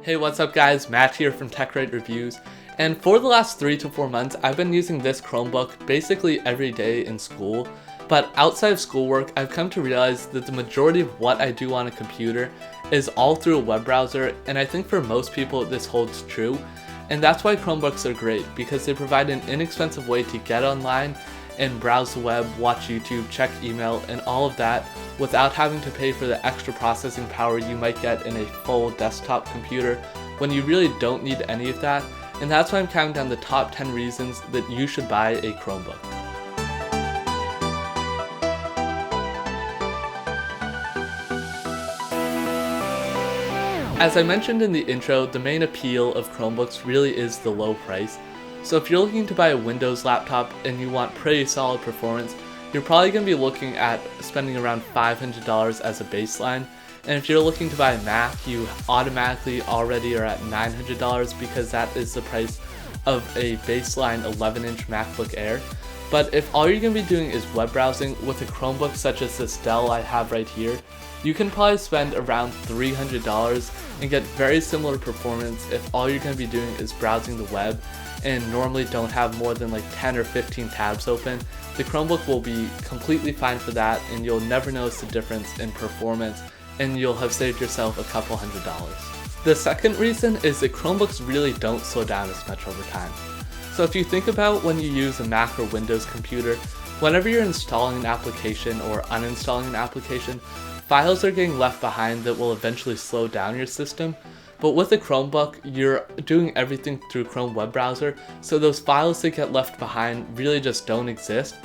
Hey, what's up guys? Matt here from TechRate Reviews, and for the last 3 to 4 months I've been using this Chromebook basically every day in school, but outside of schoolwork I've come to realize that the majority of what I do on a computer is all through a web browser, and I think for most people this holds true, and that's why Chromebooks are great, because they provide an inexpensive way to get online and browse the web, watch YouTube, check email, and all of that without having to pay for the extra processing power you might get in a full desktop computer when you really don't need any of that. And that's why I'm counting down the top 10 reasons that you should buy a Chromebook. As I mentioned in the intro, the main appeal of Chromebooks really is the low price. So if you're looking to buy a Windows laptop and you want pretty solid performance, you're probably going to be looking at spending around $500 as a baseline. And if you're looking to buy a Mac, you automatically already are at $900 because that is the price of a baseline 11-inch MacBook Air. But if all you're going to be doing is web browsing with a Chromebook such as this Dell I have right here, you can probably spend around $300 and get very similar performance if all you're going to be doing is browsing the web and normally don't have more than like 10 or 15 tabs open. The Chromebook will be completely fine for that, and you'll never notice the difference in performance, and you'll have saved yourself a couple $100s. The second reason is that Chromebooks really don't slow down as much over time. So if you think about when you use a Mac or Windows computer, whenever you're installing an application or uninstalling an application, files are getting left behind that will eventually slow down your system. But with a Chromebook, you're doing everything through Chrome web browser, so those files that get left behind really just don't exist.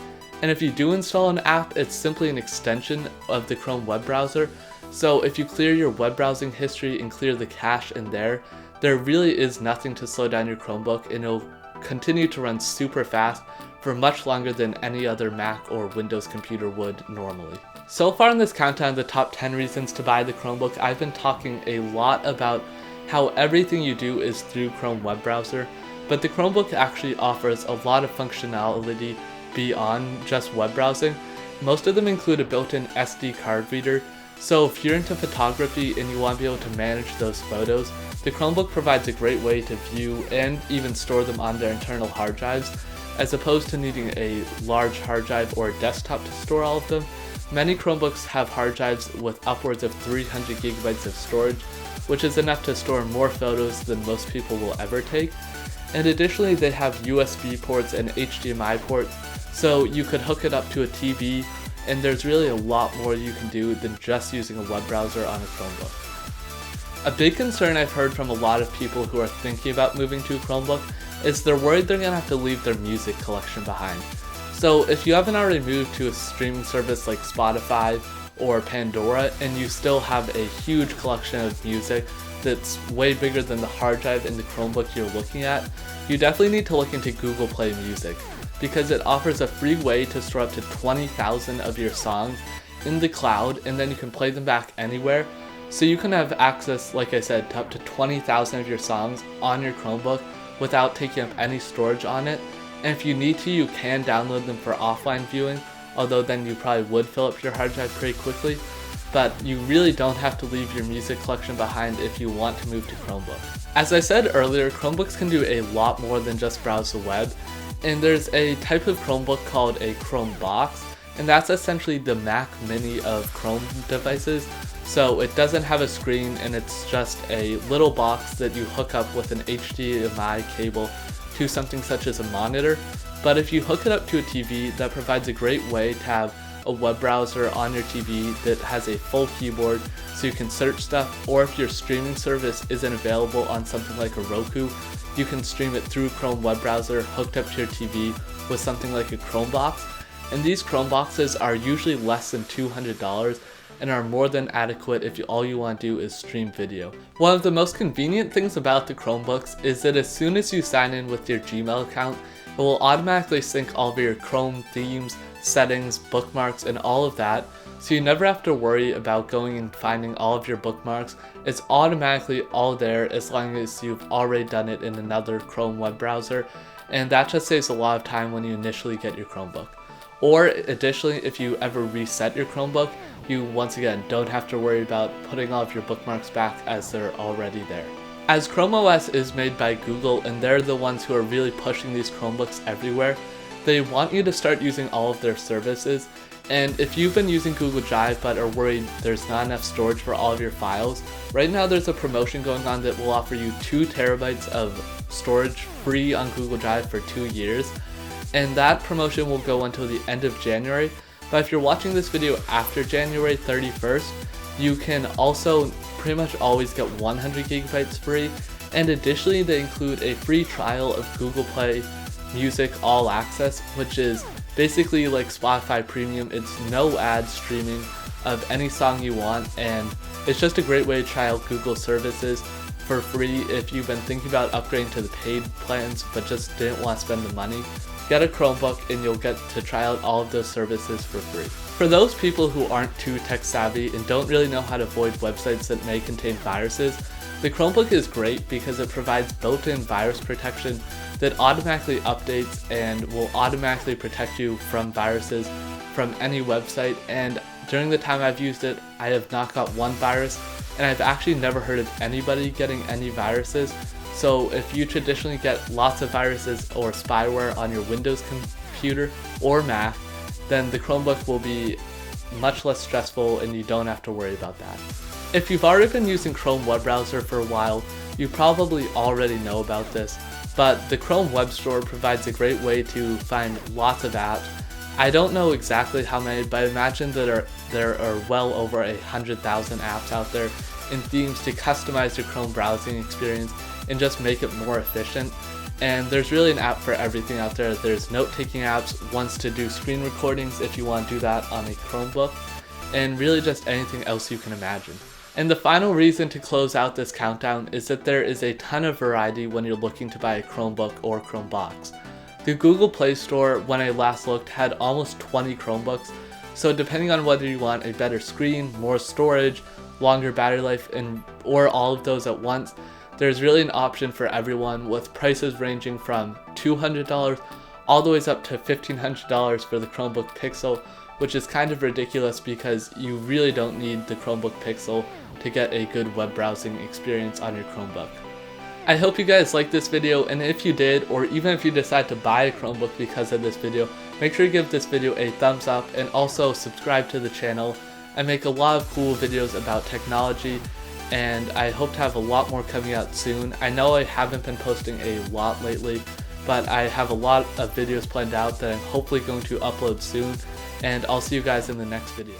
And if you do install an app, it's simply an extension of the Chrome web browser. So if you clear your web browsing history and clear the cache in there really is nothing to slow down your Chromebook, and it'll continue to run super fast for much longer than any other Mac or Windows computer would normally. So far in this countdown of the top 10 reasons to buy the Chromebook, I've been talking a lot about how everything you do is through Chrome web browser, but the Chromebook actually offers a lot of functionality beyond just web browsing. Most of them include a built-in SD card reader, so if you're into photography and you want to be able to manage those photos, the Chromebook provides a great way to view and even store them on their internal hard drives, as opposed to needing a large hard drive or a desktop to store all of them. Many Chromebooks have hard drives with upwards of 300 gigabytes of storage, which is enough to store more photos than most people will ever take. And additionally, they have USB ports and HDMI ports, so you could hook it up to a TV, and there's really a lot more you can do than just using a web browser on a Chromebook. A big concern I've heard from a lot of people who are thinking about moving to a Chromebook is they're worried they're going to have to leave their music collection behind. So if you haven't already moved to a streaming service like Spotify or Pandora, and you still have a huge collection of music that's way bigger than the hard drive in the Chromebook you're looking at, you definitely need to look into Google Play Music, because it offers a free way to store up to 20,000 of your songs in the cloud, and then you can play them back anywhere. So you can have access, like I said, to up to 20,000 of your songs on your Chromebook without taking up any storage on it. And if you need to, you can download them for offline viewing, although then you probably would fill up your hard drive pretty quickly. But you really don't have to leave your music collection behind if you want to move to Chromebook. As I said earlier, Chromebooks can do a lot more than just browse the web, and there's a type of Chromebook called a Chromebox, and that's essentially the Mac Mini of Chrome devices. So it doesn't have a screen, and it's just a little box that you hook up with an HDMI cable to something such as a monitor. But if you hook it up to a TV, that provides a great way to have a web browser on your TV that has a full keyboard so you can search stuff, or if your streaming service isn't available on something like a Roku, you can stream it through Chrome web browser hooked up to your TV with something like a Chromebox. And these Chromeboxes are usually less than $200 and are more than adequate if all you want to do is stream video. One of the most convenient things about the Chromebooks is that as soon as you sign in with your Gmail account, it will automatically sync all of your Chrome themes, settings, bookmarks, and all of that, so you never have to worry about going and finding all of your bookmarks. It's automatically all there as long as you've already done it in another Chrome web browser, and that just saves a lot of time when you initially get your Chromebook. Or additionally, if you ever reset your Chromebook, you once again don't have to worry about putting all of your bookmarks back as they're already there. As Chrome OS is made by Google and they're the ones who are really pushing these Chromebooks everywhere, they want you to start using all of their services. And if you've been using Google Drive but are worried there's not enough storage for all of your files, right now there's a promotion going on that will offer you 2 terabytes of storage free on Google Drive for 2 years. And that promotion will go until the end of January. But if you're watching this video after January 31st, you can also pretty much always get 100 gigabytes free. And additionally, they include a free trial of Google Play Music All Access, which is basically like Spotify Premium. It's no ad streaming of any song you want, and it's just a great way to try out Google services for free if you've been thinking about upgrading to the paid plans but just didn't want to spend the money. Get a Chromebook and you'll get to try out all of those services for free. For those people who aren't too tech savvy and don't really know how to avoid websites that may contain viruses, the Chromebook is great because it provides built-in virus protection that automatically updates and will automatically protect you from viruses from any website. And during the time I've used it, I have not got one virus, and I've actually never heard of anybody getting any viruses. So if you traditionally get lots of viruses or spyware on your Windows computer or Mac, then the Chromebook will be much less stressful and you don't have to worry about that. If you've already been using Chrome web browser for a while, you probably already know about this, but the Chrome Web Store provides a great way to find lots of apps. I don't know exactly how many, but I imagine that there are well over 100,000 apps out there and themes to customize your Chrome browsing experience and just make it more efficient. And there's really an app for everything out there. There's note-taking apps, ones to do screen recordings if you want to do that on a Chromebook, and really just anything else you can imagine. And the final reason to close out this countdown is that there is a ton of variety when you're looking to buy a Chromebook or Chromebox. The Google Play Store, when I last looked, had almost 20 Chromebooks, so depending on whether you want a better screen, more storage, longer battery life, or all of those at once, there's really an option for everyone, with prices ranging from $200 all the way up to $1,500 for the Chromebook Pixel, which is kind of ridiculous because you really don't need the Chromebook Pixel to get a good web browsing experience on your Chromebook. I hope you guys liked this video, and if you did, or even if you decide to buy a Chromebook because of this video, make sure you give this video a thumbs up and also subscribe to the channel. I make a lot of cool videos about technology, and I hope to have a lot more coming out soon. I know I haven't been posting a lot lately, but I have a lot of videos planned out that I'm hopefully going to upload soon, and I'll see you guys in the next video.